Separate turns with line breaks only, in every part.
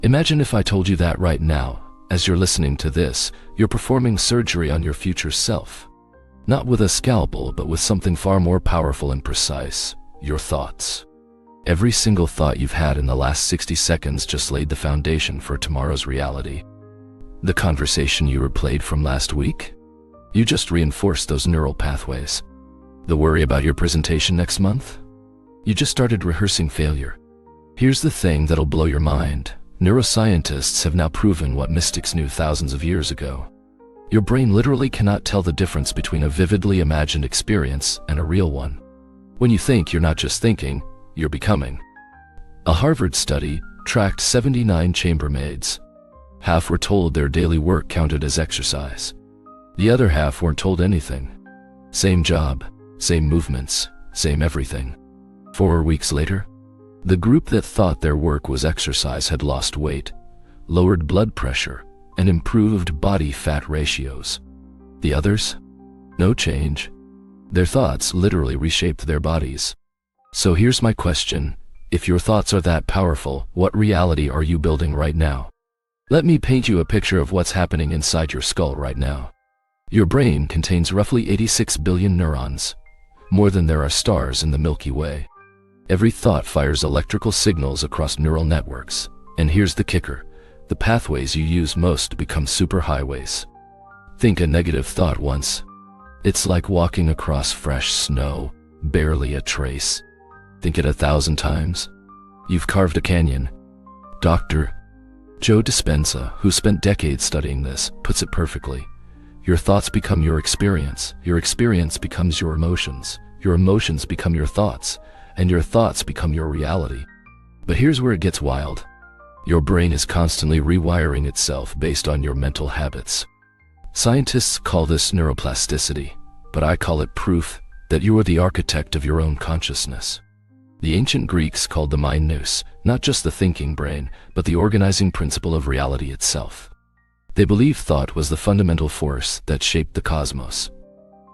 Imagine if I told you that right now, as you're listening to this, you're performing surgery on your future self. Not with a scalpel, but with something far more powerful and precise, your thoughts. Every single thought you've had in the last 60 seconds just laid the foundation for tomorrow's reality. The conversation you replayed from last week? You just reinforced those neural pathways. The worry about your presentation next month? You just started rehearsing failure. Here's the thing that'll blow your mind. Neuroscientists have now proven what mystics knew thousands of years ago. Your brain literally cannot tell the difference between a vividly imagined experience and a real one. When you think, you're not just thinking, you're becoming. A Harvard study tracked 79 chambermaids. Half were told their daily work counted as exercise. The other half weren't told anything. Same job, same movements, same everything. 4 weeks later, the group that thought their work was exercise had lost weight, lowered blood pressure, and improved body fat ratios. The others? No change. Their thoughts literally reshaped their bodies. So here's my question. If your thoughts are that powerful, what reality are you building right now? Let me paint you a picture of what's happening inside your skull right now. Your brain contains roughly 86 billion neurons, more than there are stars in the Milky Way. Every thought fires electrical signals across neural networks. And here's the kicker. The pathways you use most become superhighways. Think a negative thought once. It's like walking across fresh snow, barely a trace. Think it 1,000 times. You've carved a canyon. Dr. Joe Dispenza, who spent decades studying this, puts it perfectly. Your thoughts become your experience becomes your emotions become your thoughts, and your thoughts become your reality. But here's where it gets wild. Your brain is constantly rewiring itself based on your mental habits. Scientists call this neuroplasticity, but I call it proof that you are the architect of your own consciousness. The ancient Greeks called the mind nous, not just the thinking brain, but the organizing principle of reality itself. They believed thought was the fundamental force that shaped the cosmos.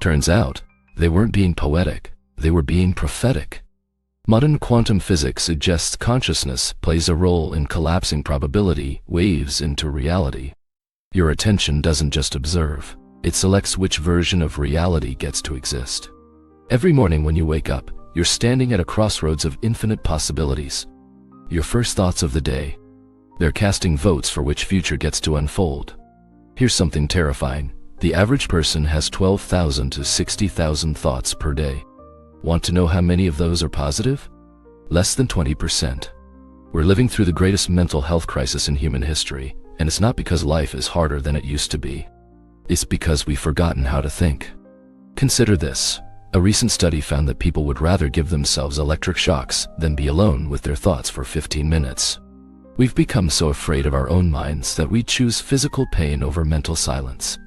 Turns out, they weren't being poetic, they were being prophetic. Modern quantum physics suggests consciousness plays a role in collapsing probability waves into reality. Your attention doesn't just observe, it selects which version of reality gets to exist. Every morning when you wake up, you're standing at a crossroads of infinite possibilities. Your first thoughts of the day. They're casting votes for which future gets to unfold. Here's something terrifying. The average person has 12,000 to 60,000 thoughts per day. Want to know how many of those are positive? Less than 20%. We're living through the greatest mental health crisis in human history, and it's not because life is harder than it used to be. It's because we've forgotten how to think. Consider this. A recent study found that people would rather give themselves electric shocks than be alone with their thoughts for 15 minutes. We've become so afraid of our own minds that we choose physical pain over mental silence.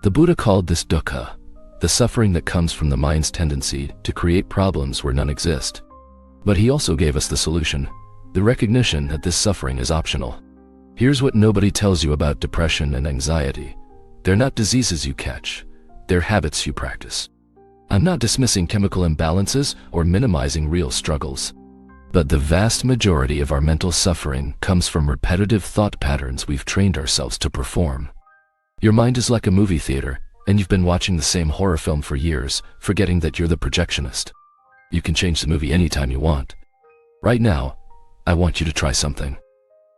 The Buddha called this dukkha, the suffering that comes from the mind's tendency to create problems where none exist. But he also gave us the solution, the recognition that this suffering is optional. Here's what nobody tells you about depression and anxiety. They're not diseases you catch, they're habits you practice. I'm not dismissing chemical imbalances or minimizing real struggles. But the vast majority of our mental suffering comes from repetitive thought patterns we've trained ourselves to perform. Your mind is like a movie theater, and you've been watching the same horror film for years, forgetting that you're the projectionist. You can change the movie anytime you want. Right now, I want you to try something.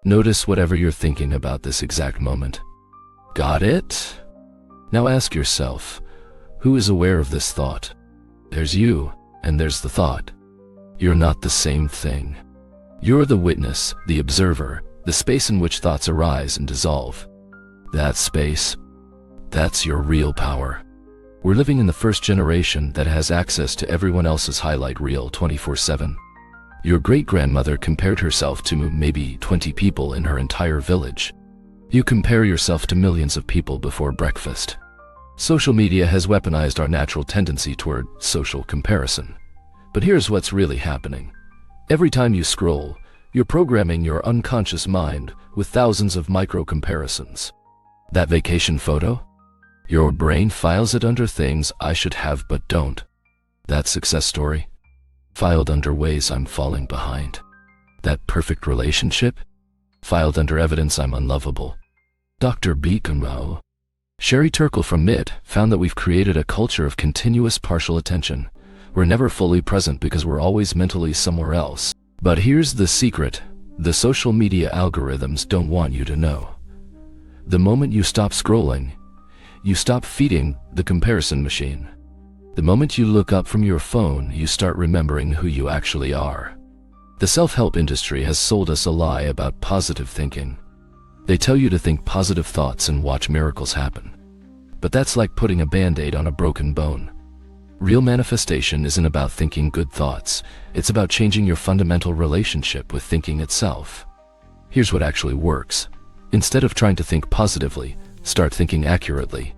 Notice whatever you're thinking about this exact moment. Got it? Now ask yourself, who is aware of this thought? There's you, and there's the thought. You're not the same thing. You're the witness, the observer, the space in which thoughts arise and dissolve. That space, that's your real power. We're living in the first generation that has access to everyone else's highlight reel 24/7. Your great-grandmother compared herself to maybe 20 people in her entire village. You compare yourself to millions of people before breakfast. Social media has weaponized our natural tendency toward social comparison. But here's what's really happening. Every time you scroll, you're programming your unconscious mind with thousands of micro-comparisons. That vacation photo? Your brain files it under things I should have but don't. That success story? Filed under ways I'm falling behind. That perfect relationship? Filed under evidence I'm unlovable. Dr. Beacon. Sherry Turkle from MIT found that we've created a culture of continuous partial attention. We're never fully present because we're always mentally somewhere else. But here's the secret. The social media algorithms don't want you to know. The moment you stop scrolling, you stop feeding the comparison machine. The moment you look up from your phone, you start remembering who you actually are. The self-help industry has sold us a lie about positive thinking. They tell you to think positive thoughts and watch miracles happen. But that's like putting a band-aid on a broken bone. Real manifestation isn't about thinking good thoughts. It's about changing your fundamental relationship with thinking itself. Here's what actually works. Instead of trying to think positively, start thinking accurately.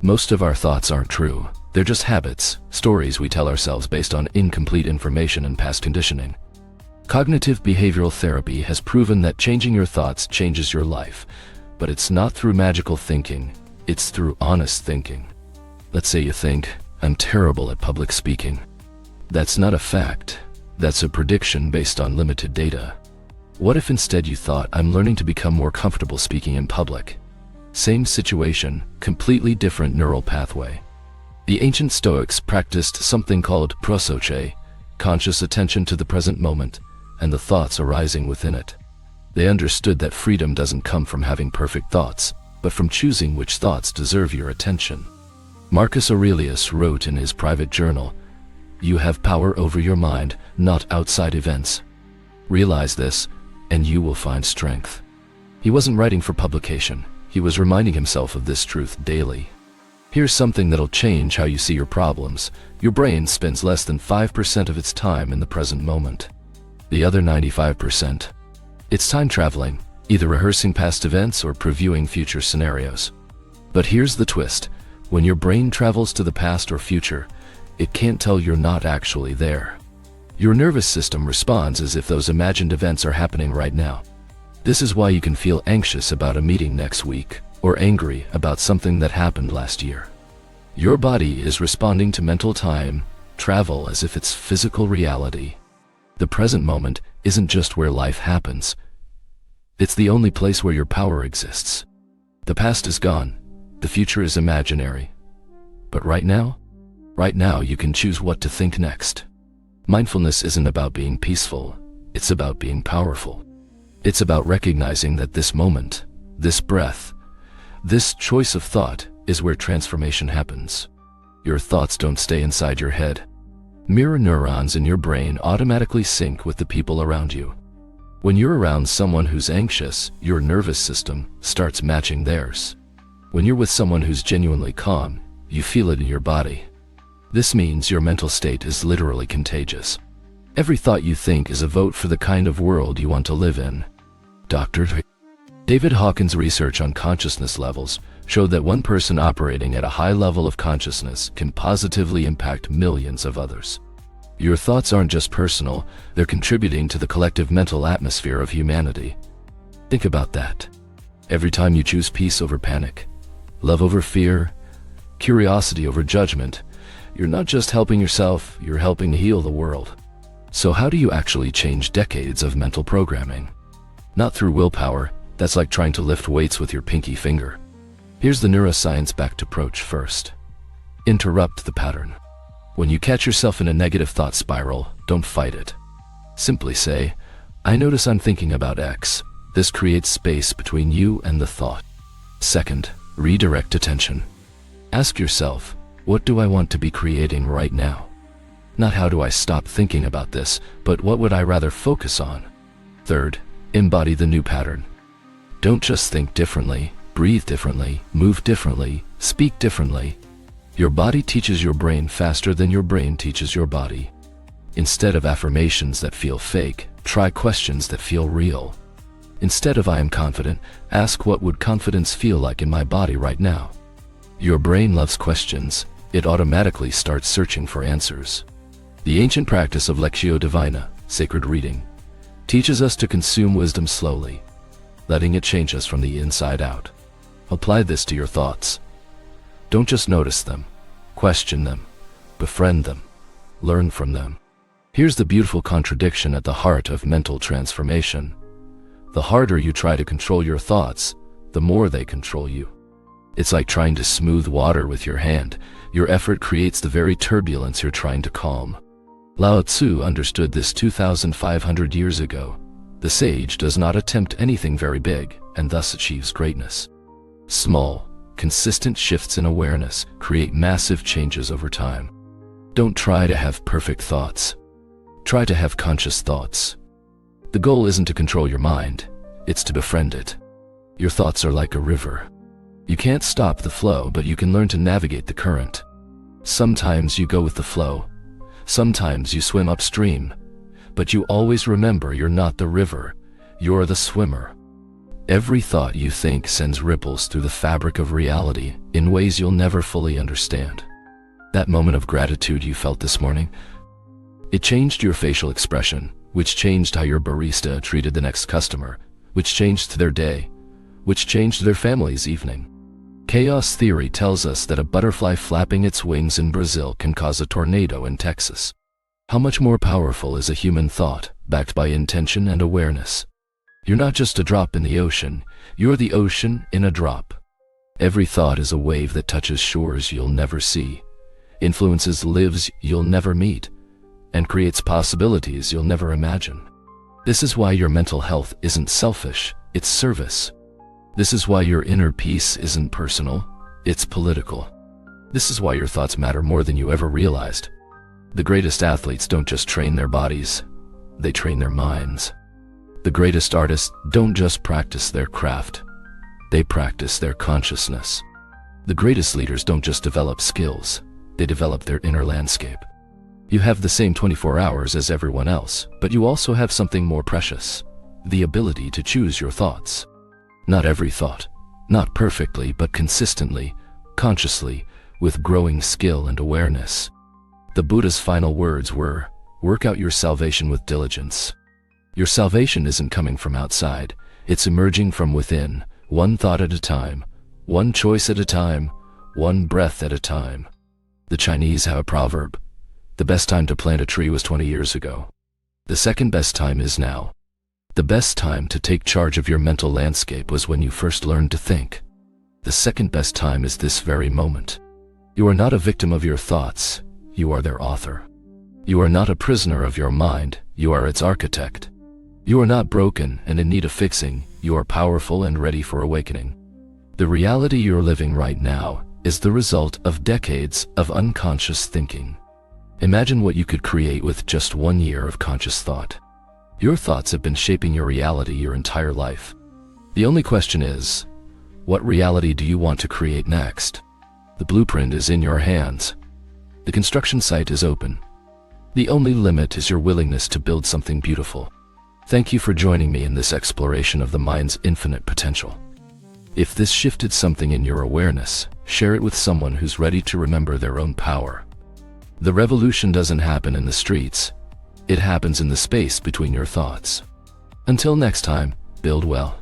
Most of our thoughts aren't true. They're just habits, stories we tell ourselves based on incomplete information and past conditioning. Cognitive behavioral therapy has proven that changing your thoughts changes your life, but it's not through magical thinking, it's through honest thinking. Let's say you think, I'm terrible at public speaking. That's not a fact. That's a prediction based on limited data. What if instead you thought, I'm learning to become more comfortable speaking in public? Same situation, completely different neural pathway. The ancient Stoics practiced something called prosauche, conscious attention to the present moment, and the thoughts arising within it. They understood that freedom doesn't come from having perfect thoughts, but from choosing which thoughts deserve your attention. Marcus Aurelius wrote in his private journal, "You have power over your mind, not outside events. Realize this, and you will find strength." He wasn't writing for publication. He was reminding himself of this truth daily. Here's something that'll change how you see your problems. Your brain spends less than 5% of its time in the present moment. The other 95%. It's time traveling, either rehearsing past events or previewing future scenarios. But here's the twist. When your brain travels to the past or future, it can't tell you're not actually there. Your nervous system responds as if those imagined events are happening right now. This is why you can feel anxious about a meeting next week, or angry about something that happened last year. Your body is responding to mental time travel as if it's physical reality. The present moment isn't just where life happens. It's the only place where your power exists. The past is gone. The future is imaginary. But right now you can choose what to think next. Mindfulness isn't about being peaceful. It's about being powerful. It's about recognizing that this moment, this breath, this choice of thought is where transformation happens. Your thoughts don't stay inside your head. Mirror neurons in your brain automatically sync with the people around you. When you're around someone who's anxious, your nervous system starts matching theirs. When you're with someone who's genuinely calm, you feel it in your body. This means your mental state is literally contagious. Every thought you think is a vote for the kind of world you want to live in. Dr. David Hawkins' research on consciousness levels showed that one person operating at a high level of consciousness can positively impact millions of others. Your thoughts aren't just personal, they're contributing to the collective mental atmosphere of humanity. Think about that. Every time you choose peace over panic, love over fear, curiosity over judgment, you're not just helping yourself, you're helping to heal the world. So how do you actually change decades of mental programming? Not through willpower. That's like trying to lift weights with your pinky finger. Here's the neuroscience-backed approach first. Interrupt the pattern. When you catch yourself in a negative thought spiral, don't fight it. Simply say, I notice I'm thinking about X. This creates space between you and the thought. Second, redirect attention. Ask yourself, what do I want to be creating right now? Not how do I stop thinking about this, but what would I rather focus on? Third, embody the new pattern. Don't just think differently, breathe differently, move differently, speak differently. Your body teaches your brain faster than your brain teaches your body. Instead of affirmations that feel fake, try questions that feel real. Instead of I am confident, ask what would confidence feel like in my body right now. Your brain loves questions. It automatically starts searching for answers. The ancient practice of Lectio Divina, sacred reading, teaches us to consume wisdom slowly, letting it change us from the inside out. Apply this to your thoughts. Don't just notice them, question them, befriend them, learn from them. Here's the beautiful contradiction at the heart of mental transformation. The harder you try to control your thoughts, the more they control you. It's like trying to smooth water with your hand. Your effort creates the very turbulence you're trying to calm. Lao Tzu understood this 2,500 years ago. The sage does not attempt anything very big and thus achieves greatness. Small, consistent shifts in awareness create massive changes over time. Don't try to have perfect thoughts. Try to have conscious thoughts. The goal isn't to control your mind, it's to befriend it. Your thoughts are like a river. You can't stop the flow, but you can learn to navigate the current. Sometimes you go with the flow. Sometimes you swim upstream. But you always remember you're not the river, you're the swimmer. Every thought you think sends ripples through the fabric of reality in ways you'll never fully understand. That moment of gratitude you felt this morning, it changed your facial expression, which changed how your barista treated the next customer, which changed their day, which changed their family's evening. Chaos theory tells us that a butterfly flapping its wings in Brazil can cause a tornado in Texas. How much more powerful is a human thought, backed by intention and awareness? You're not just a drop in the ocean, you're the ocean in a drop. Every thought is a wave that touches shores you'll never see, influences lives you'll never meet, and creates possibilities you'll never imagine. This is why your mental health isn't selfish, it's service. This is why your inner peace isn't personal, it's political. This is why your thoughts matter more than you ever realized. The greatest athletes don't just train their bodies, they train their minds. The greatest artists don't just practice their craft, they practice their consciousness. The greatest leaders don't just develop skills, they develop their inner landscape. You have the same 24 hours as everyone else, but you also have something more precious, the ability to choose your thoughts. Not every thought, not perfectly, but consistently, consciously, with growing skill and awareness. The Buddha's final words were, "Work out your salvation with diligence." Your salvation isn't coming from outside, it's emerging from within, one thought at a time, one choice at a time, one breath at a time. The Chinese have a proverb, "The best time to plant a tree was 20 years ago. The second best time is now." The best time to take charge of your mental landscape was when you first learned to think. The second best time is this very moment. You are not a victim of your thoughts, you are their author. You are not a prisoner of your mind, you are its architect. You are not broken and in need of fixing, you are powerful and ready for awakening. The reality you're living right now is the result of decades of unconscious thinking. Imagine what you could create with just 1 year of conscious thought. Your thoughts have been shaping your reality your entire life. The only question is, what reality do you want to create next? The blueprint is in your hands. The construction site is open. The only limit is your willingness to build something beautiful. Thank you for joining me in this exploration of the mind's infinite potential. If this shifted something in your awareness, share it with someone who's ready to remember their own power. The revolution doesn't happen in the streets. It happens in the space between your thoughts. Until next time, build well.